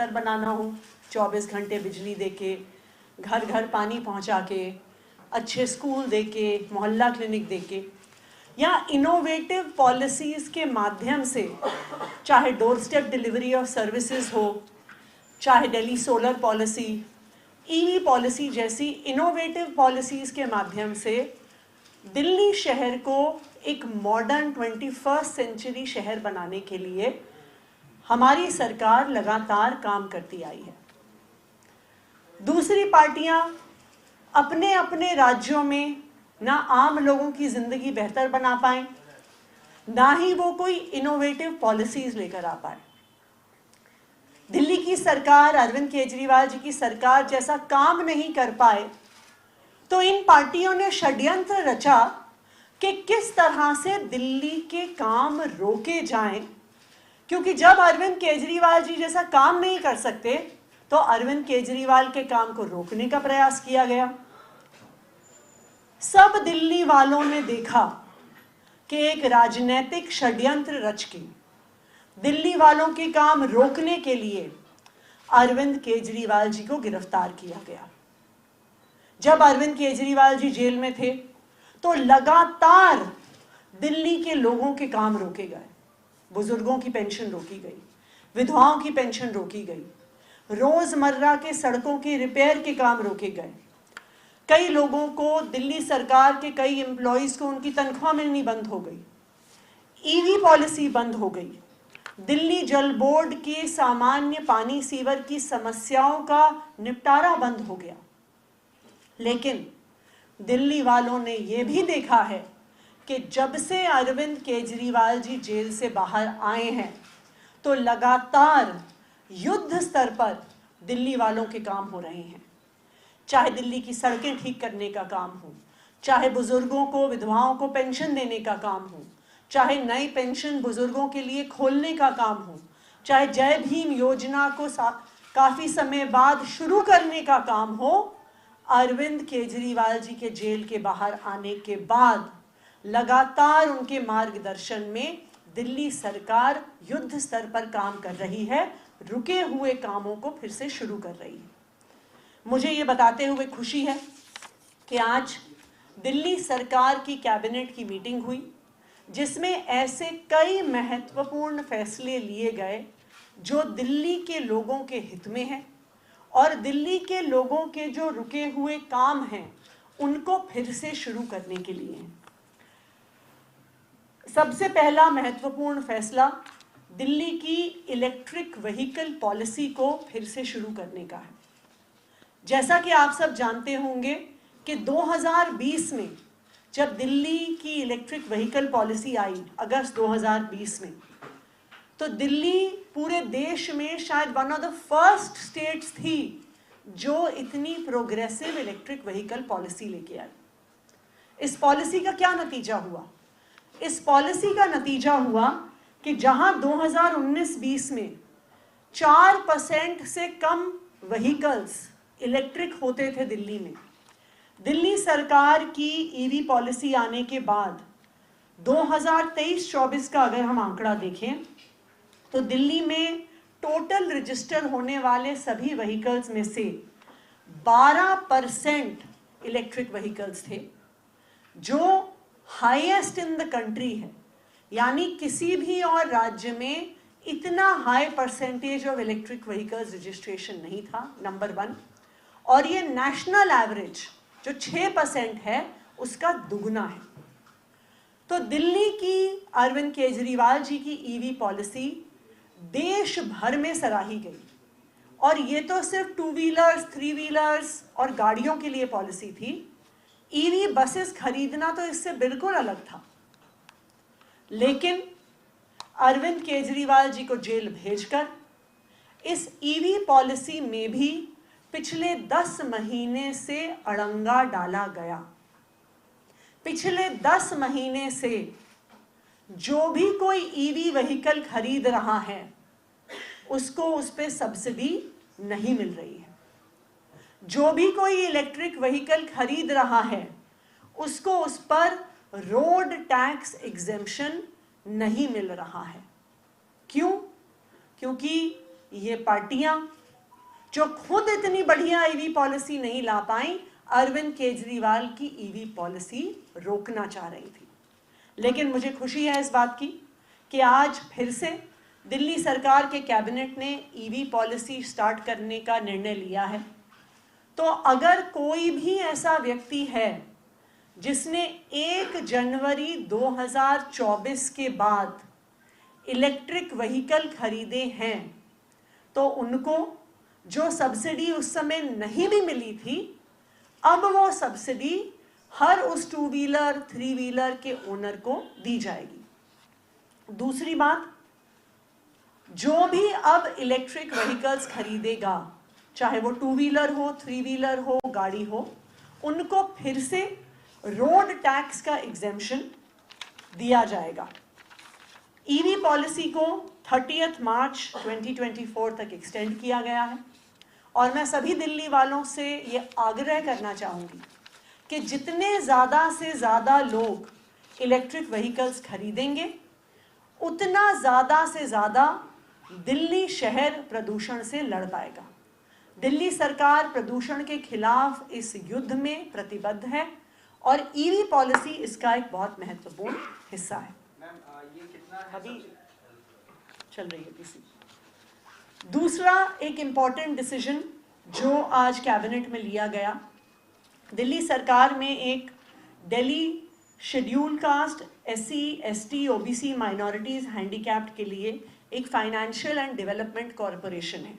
बेहतर बनाना हो, 24 घंटे बिजली देके, घर घर पानी पहुंचा के, अच्छे स्कूल देके, मोहल्ला क्लिनिक देके, या इनोवेटिव पॉलिसीज़ के माध्यम से, चाहे door step delivery of services हो, चाहे Delhi solar policy, EV policy जैसी इनोवेटिव पॉलिसीज़ के माध्यम से दिल्ली शहर को एक मॉडर्न 21st सेंचुरी शहर बनाने के लिए हमारी सरकार लगातार काम करती आई है। दूसरी पार्टियां अपने अपने राज्यों में ना आम लोगों की ज़िंदगी बेहतर बना पाएं, ना ही वो कोई इनोवेटिव पॉलिसीज़ लेकर आ पाए। दिल्ली की सरकार, अरविंद केजरीवाल जी की सरकार जैसा काम नहीं कर पाए, तो इन पार्टियों ने षड्यंत्र रचा कि किस तरह से दिल्ली के काम रोके जाएं, क्योंकि जब अरविंद केजरीवाल जी जैसा काम नहीं कर सकते तो अरविंद केजरीवाल के काम को रोकने का प्रयास किया गया। सब दिल्ली वालों ने देखा कि एक राजनीतिक षड्यंत्र रच के दिल्ली वालों के काम रोकने के लिए अरविंद केजरीवाल जी को गिरफ्तार किया गया। जब अरविंद केजरीवाल जी जेल में थे तो लगातार दिल्ली के लोगों के काम रोके गए। बुजुर्गों की पेंशन रोकी गई, विधवाओं की पेंशन रोकी गई, रोजमर्रा के सड़कों के रिपेयर के काम रोके गए। कई लोगों को, दिल्ली सरकार के कई एम्प्लॉइज को उनकी तनख्वाह मिलनी बंद हो गई, ईवी पॉलिसी बंद हो गई, दिल्ली जल बोर्ड के सामान्य पानी सीवर की समस्याओं का निपटारा बंद हो गया। लेकिन दिल्ली वालों ने यह भी देखा है कि जब से अरविंद केजरीवाल जी जेल से बाहर आए हैं तो लगातार युद्ध स्तर पर दिल्ली वालों के काम हो रहे हैं। चाहे दिल्ली की सड़कें ठीक करने का काम हो, चाहे बुजुर्गों को, विधवाओं को पेंशन देने का काम हो, चाहे नई पेंशन बुजुर्गों के लिए खोलने का काम हो, चाहे जय भीम योजना को काफ़ी समय बाद शुरू करने का काम हो, अरविंद केजरीवाल जी के जेल के बाहर आने के बाद लगातार उनके मार्गदर्शन में दिल्ली सरकार युद्ध स्तर पर काम कर रही है, रुके हुए कामों को फिर से शुरू कर रही है। मुझे ये बताते हुए खुशी है कि आज दिल्ली सरकार की कैबिनेट की मीटिंग हुई, जिसमें ऐसे कई महत्वपूर्ण फैसले लिए गए जो दिल्ली के लोगों के हित में हैं और दिल्ली के लोगों के जो रुके हुए काम हैं उनको फिर से शुरू करने के लिए हैं। सबसे पहला महत्वपूर्ण फैसला दिल्ली की इलेक्ट्रिक व्हीकल पॉलिसी को फिर से शुरू करने का है। जैसा कि आप सब जानते होंगे कि 2020 में जब दिल्ली की इलेक्ट्रिक व्हीकल पॉलिसी आई, अगस्त 2020 में, तो दिल्ली पूरे देश में शायद one of the first states थी जो इतनी प्रोग्रेसिव इलेक्ट्रिक व्हीकल पॉलिसी लेके आई। इस पॉलिसी का क्या नतीजा हुआ? इस पॉलिसी का नतीजा हुआ कि जहां 2019-20 में 4% से कम व्हीकल्स इलेक्ट्रिक होते थे दिल्ली में, दिल्ली सरकार की ईवी पॉलिसी आने के बाद 2023-24 का अगर हम आंकड़ा देखें तो दिल्ली में टोटल रजिस्टर होने वाले सभी व्हीकल्स में से 12% इलेक्ट्रिक व्हीकल्स थे, जो हाईएस्ट इन द कंट्री है। यानी किसी भी और राज्य में इतना high percentage of electric vehicles registration नहीं था, नंबर 1। और ये नेशनल एवरेज जो 6% है उसका दुगना है। तो दिल्ली की अरविंद केजरीवाल जी की ईवी पॉलिसी देश भर में सराही गई, और ये तो सिर्फ 2 व्हीलर्स, 3 व्हीलर्स और गाड़ियों के लिए पॉलिसी थी। ईवी बसेस खरीदना तो इससे बिल्कुल अलग था। लेकिन अरविंद केजरीवाल जी को जेल भेजकर इस ईवी पॉलिसी में भी पिछले 10 महीने से अड़ंगा डाला गया। पिछले 10 महीने से जो भी कोई ईवी व्हीकल खरीद रहा है उसको उस पर सब्सिडी नहीं मिल रही है। जो भी कोई इलेक्ट्रिक व्हीकल खरीद रहा है उसको उस पर रोड टैक्स एग्जेम्पशन नहीं मिल रहा है। क्यों? क्योंकि ये पार्टियां जो खुद इतनी बढ़िया ईवी पॉलिसी नहीं ला पाई, अरविंद केजरीवाल की ईवी पॉलिसी रोकना चाह रही थी। लेकिन मुझे खुशी है इस बात की कि आज फिर से दिल्ली सरकार के कैबिनेट ने ईवी पॉलिसी स्टार्ट करने का निर्णय लिया है। तो अगर कोई भी ऐसा व्यक्ति है जिसने 1 जनवरी 2024 के बाद इलेक्ट्रिक व्हीकल खरीदे हैं, तो उनको जो सब्सिडी उस समय नहीं भी मिली थी, अब वो सब्सिडी हर उस 2 व्हीलर 3 व्हीलर के ओनर को दी जाएगी। दूसरी बात, जो भी अब इलेक्ट्रिक व्हीकल्स खरीदेगा, चाहे वो 2 व्हीलर हो, 3 व्हीलर हो, गाड़ी हो, उनको फिर से रोड टैक्स का एग्जेम्पशन दिया जाएगा। ईवी पॉलिसी को 30 मार्च 2024 तक एक्सटेंड किया गया है और मैं सभी दिल्ली वालों से ये आग्रह करना चाहूँगी कि जितने ज़्यादा से ज़्यादा लोग इलेक्ट्रिक व्हीकल्स खरीदेंगे, उतना ज़्यादा से ज़्यादा दिल्ली शहर प्रदूषण से लड़ पाएगा। दिल्ली सरकार प्रदूषण के खिलाफ इस युद्ध में प्रतिबद्ध है और ईवी पॉलिसी इसका एक बहुत महत्वपूर्ण हिस्सा है। ये कितना अभी चल रही है पीसी। दूसरा एक इम्पॉर्टेंट डिसीजन जो आज कैबिनेट में लिया गया, दिल्ली सरकार में एक Delhi scheduled cast, SC, ST, OBC minorities, handicapped के लिए एक फाइनेंशियल एंड डेवलपमेंट कॉरपोरेशन है।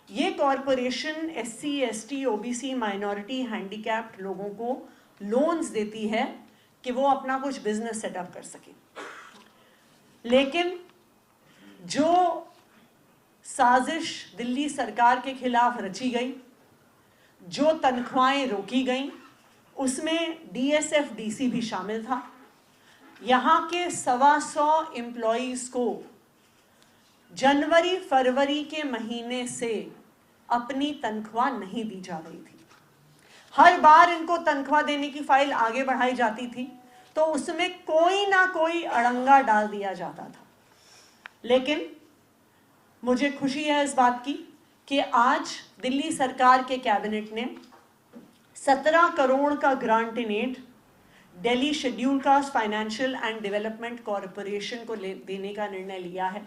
ये corporation SC, ST, OBC minority, handicapped लोगों को लोन्स देती है कि वो अपना कुछ बिजनेस सेटअप कर सके। लेकिन जो साजिश दिल्ली सरकार के खिलाफ रची गई, जो तनख्वाहें रोकी गईं, उसमें DSF DC भी शामिल था। यहाँ के 125 एम्प्लॉयज़ को जनवरी फरवरी के महीने से अपनी तनख्वाह नहीं दी जा रही थी। हर बार इनको तनख्वाह देने की फाइल आगे बढ़ाई जाती थी तो उसमें कोई ना कोई अड़ंगा डाल दिया जाता था। लेकिन मुझे खुशी है इस बात की कि आज दिल्ली सरकार के कैबिनेट ने 17 करोड़ का grant in aid Delhi scheduled caste financial and development corporation को देने का निर्णय लिया है।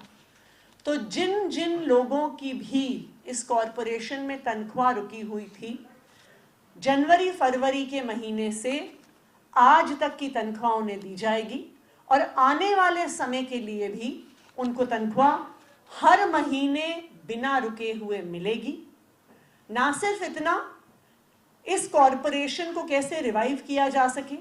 तो जिन जिन लोगों की भी इस कॉरपोरेशन में तनख्वाह रुकी हुई थी, जनवरी फरवरी के महीने से आज तक की तनख्वाह उन्हें दी जाएगी और आने वाले समय के लिए भी उनको तनख्वाह हर महीने बिना रुके हुए मिलेगी। ना सिर्फ इतना, इस कॉरपोरेशन को कैसे रिवाइव किया जा सके,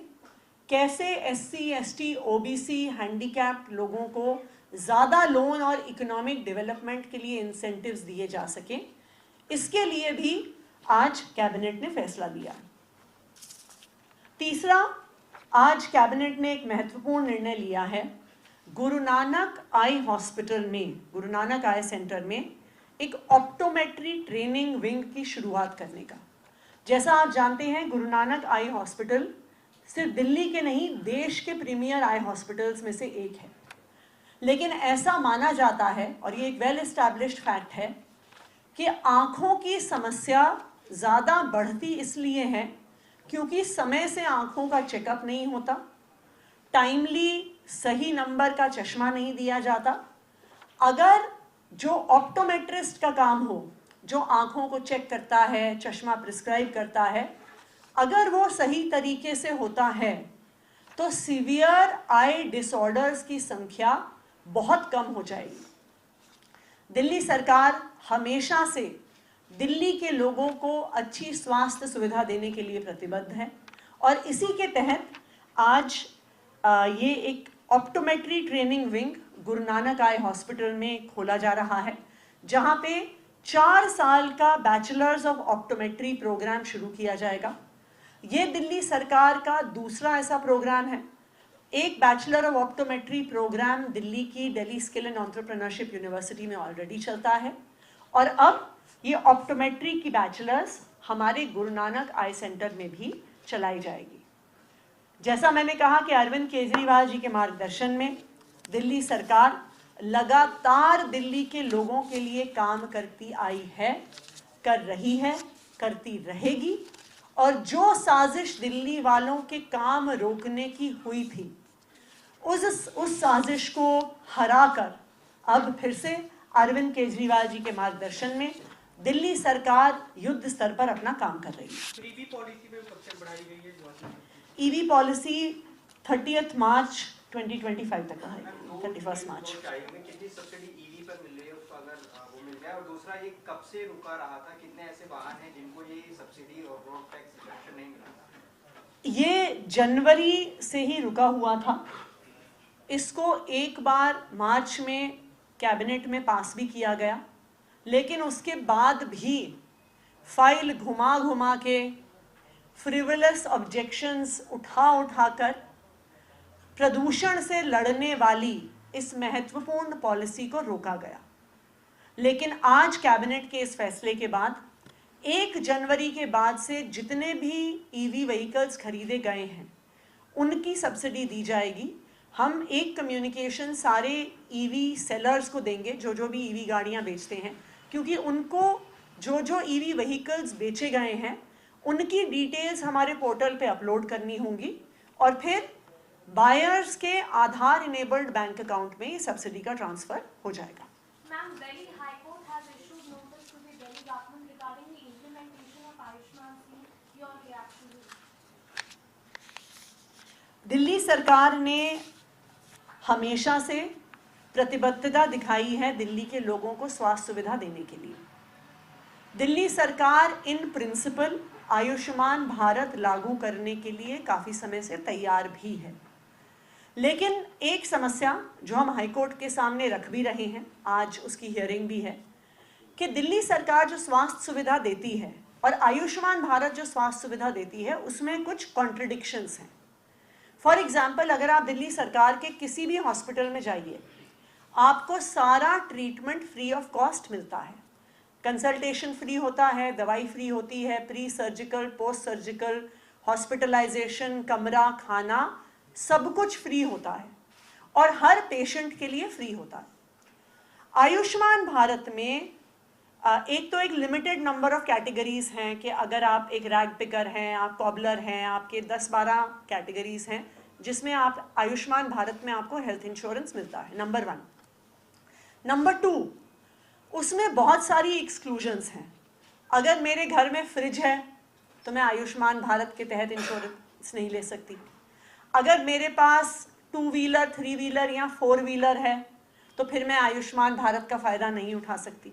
कैसे SC, ST, OBC हैंडीकैप्ड लोगों को ज़्यादा लोन और इकोनॉमिक डेवलपमेंट के लिए इंसेंटिव्स दिए जा सकें, इसके लिए भी आज कैबिनेट ने फैसला लिया। तीसरा, आज कैबिनेट ने एक महत्वपूर्ण निर्णय लिया है। गुरु नानक आई हॉस्पिटल में, गुरु नानक आई सेंटर में एक ऑप्टोमेट्री ट्रेनिंग विंग की शुरुआत करने का। जैसा आप जानते हैं, गुरु नानक आई हॉस्पिटल सिर्फ दिल्ली के नहीं, देश के प्रीमियर आई हॉस्पिटल्स में से एक है। लेकिन ऐसा माना जाता है, और ये एक वेल एस्टैब्लिश्ड फैक्ट है, कि आँखों की समस्या ज़्यादा बढ़ती इसलिए है क्योंकि समय से आँखों का चेकअप नहीं होता, टाइमली सही नंबर का चश्मा नहीं दिया जाता। अगर जो ऑप्टोमेट्रिस्ट का काम हो, जो आँखों को चेक करता है, चश्मा प्रिस्क्राइब करता है, अगर वो सही तरीके से होता है तो सीवियर आई डिसऑर्डर्स की संख्या बहुत कम हो जाएगी। दिल्ली सरकार हमेशा से दिल्ली के लोगों को अच्छी स्वास्थ्य सुविधा देने के लिए प्रतिबद्ध है और इसी के तहत आज ये एक optometry training wing Guru Nanak eye hospital में खोला जा रहा है, जहां पे 4 साल का बैचलर्स ऑफ ऑप्टोमेट्री प्रोग्राम शुरू किया जाएगा। ये दिल्ली सरकार का दूसरा ऐसा प्रोग्राम है। एक bachelor of optometry program Delhi की Delhi skill and entrepreneurship university में ऑलरेडी चलता है और अब ये ऑप्टोमेट्री की बैचलर्स हमारे गुरु नानक आई सेंटर में भी चलाई जाएगी। जैसा मैंने कहा कि अरविंद केजरीवाल जी के मार्गदर्शन में दिल्ली सरकार लगातार दिल्ली के लोगों के लिए काम करती आई है, कर रही है, करती रहेगी। और जो साजिश दिल्ली वालों के काम रोकने की हुई थी, उस साजिश को हराकर अब फिर से अरविंद केजरीवाल जी के मार्गदर्शन में दिल्ली सरकार युद्ध स्तर पर अपना काम कर रही है। ईवी पॉलिसी में कब तक बढ़ाई गई है? ईवी पॉलिसी 30 मार्च 2025 तक है, 31 मार्च। कितनी सब्सिडी ईवी पर मिल रही है, उसको अगर वो मिल जाए। और दूसरा, ये कब से रुका रहा था? कितने ऐसे वाहन हैं जिनको ये सब्सिडी और रोड टैक्स रिडक्शन नहीं मिला था? ये जनवरी से ही रुका हुआ था। इसको एक बार मार्च में कैबिनेट में पास भी किया गया, लेकिन उसके बाद भी फाइल घुमा घुमा के फ्रिवलस ऑब्जेक्शंस उठाकर प्रदूषण से लड़ने वाली इस महत्वपूर्ण पॉलिसी को रोका गया। लेकिन आज कैबिनेट के इस फैसले के बाद 1 जनवरी के बाद से जितने भी ईवी व्हीकल्स खरीदे गए हैं उनकी सब्सिडी दी जाएगी। हम एक कम्युनिकेशन सारे ईवी सेलर्स को देंगे, जो भी ईवी गाड़ियां बेचते हैं, क्योंकि उनको जो ईवी व्हीकल्स बेचे गए हैं उनकी डिटेल्स हमारे पोर्टल पे अपलोड करनी होंगी और फिर बायर्स के आधार इनेबल्ड बैंक अकाउंट में ये सब्सिडी का ट्रांसफर हो जाएगा। Ma'am, Delhi High Court has issued notice to the Delhi government regarding the implementation of Ayushman scheme. Your reaction to it? Delhi सरकार ने हमेशा से प्रतिबद्धता दिखाई है दिल्ली के लोगों को स्वास्थ्य सुविधा देने के लिए। दिल्ली सरकार इन प्रिंसिपल आयुष्मान भारत लागू करने के लिए काफ़ी समय से तैयार भी है। लेकिन एक समस्या जो हम हाईकोर्ट के सामने रख भी रहे हैं, आज उसकी हियरिंग भी है, कि दिल्ली सरकार जो स्वास्थ्य सुविधा देती है और आयुष्मान भारत जो स्वास्थ्य सुविधा देती है उसमें कुछ कॉन्ट्रडिक्शंस हैं। फॉर एग्जाम्पल, अगर आप दिल्ली सरकार के किसी भी हॉस्पिटल में जाइए, आपको सारा ट्रीटमेंट फ्री ऑफ कॉस्ट मिलता है। कंसल्टेशन फ्री होता है, दवाई फ्री होती है, pre surgical, post surgical, hospitalisation, कमरा, खाना, सब कुछ फ्री होता है और हर पेशेंट के लिए फ्री होता है। आयुष्मान भारत में एक तो एक लिमिटेड नंबर ऑफ कैटेगरीज हैं कि अगर आप एक रैग पिकर हैं, आप कॉबलर हैं, आपके 10-12 कैटेगरीज हैं जिसमें आप आयुष्मान भारत में आपको हेल्थ इंश्योरेंस मिलता है, नंबर 1। नंबर 2, उसमें बहुत सारी एक्सक्लूजन्स हैं। अगर मेरे घर में फ्रिज है तो मैं आयुष्मान भारत के तहत इंश्योरेंस नहीं ले सकती। अगर मेरे पास 2 व्हीलर, 3 व्हीलर या 4 व्हीलर है तो फिर मैं आयुष्मान भारत का फ़ायदा नहीं उठा सकती।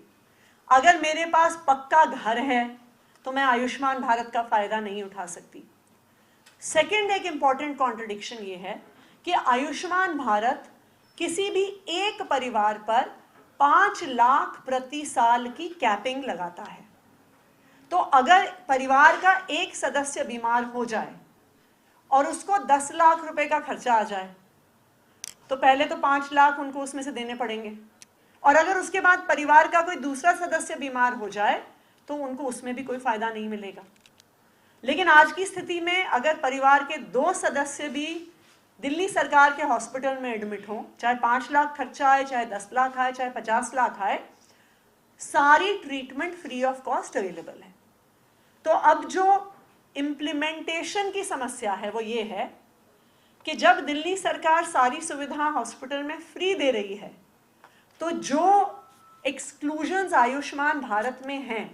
अगर मेरे पास पक्का घर है तो मैं आयुष्मान भारत का फ़ायदा नहीं उठा सकती। सेकंड, एक इम्पॉर्टेंट कॉन्ट्रडिक्शन ये है कि आयुष्मान भारत किसी भी एक परिवार पर 5 लाख प्रति साल की कैपिंग लगाता है। तो अगर परिवार का एक सदस्य बीमार हो जाए और उसको 10 लाख रुपए का खर्चा आ जाए तो पहले तो 5 लाख उनको उसमें से देने पड़ेंगे, और अगर उसके बाद परिवार का कोई दूसरा सदस्य बीमार हो जाए तो उनको उसमें भी कोई फायदा नहीं मिलेगा। लेकिन आज की स्थिति में अगर परिवार के 2 सदस्य भी दिल्ली सरकार के हॉस्पिटल में एडमिट हों, चाहे 5 लाख खर्चा आए, चाहे 10 लाख आए, चाहे 50 लाख आए, सारी treatment free of cost available है। तो अब जो इम्प्लीमेंटेशन की समस्या है वो ये है कि जब दिल्ली सरकार सारी सुविधा हॉस्पिटल में फ्री दे रही है तो जो एक्सक्लूजन्स आयुष्मान भारत में हैं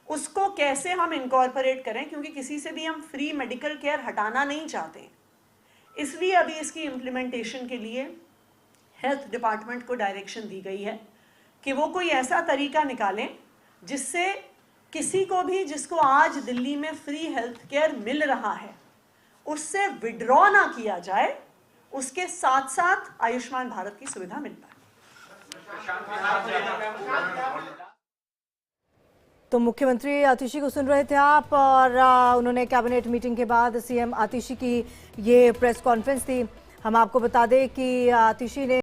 उसको कैसे हम इनकॉर्पोरेट करें, क्योंकि किसी से भी हम फ्री मेडिकल केयर हटाना नहीं चाहते। इसलिए अभी इसकी इम्प्लीमेंटेशन के लिए हेल्थ डिपार्टमेंट को डायरेक्शन दी गई है कि वो कोई ऐसा तरीका निकालें जिससे किसी को भी जिसको आज दिल्ली में फ्री हेल्थ केयर मिल रहा है उससे विड्रॉ ना किया जाए, उसके साथ साथ आयुष्मान भारत की सुविधा मिल पाए। तो मुख्यमंत्री आतिशी को सुन रहे थे आप, और उन्होंने कैबिनेट मीटिंग के बाद सीएम आतिशी की ये प्रेस कॉन्फ्रेंस थी। हम आपको बता दें कि आतिशी ने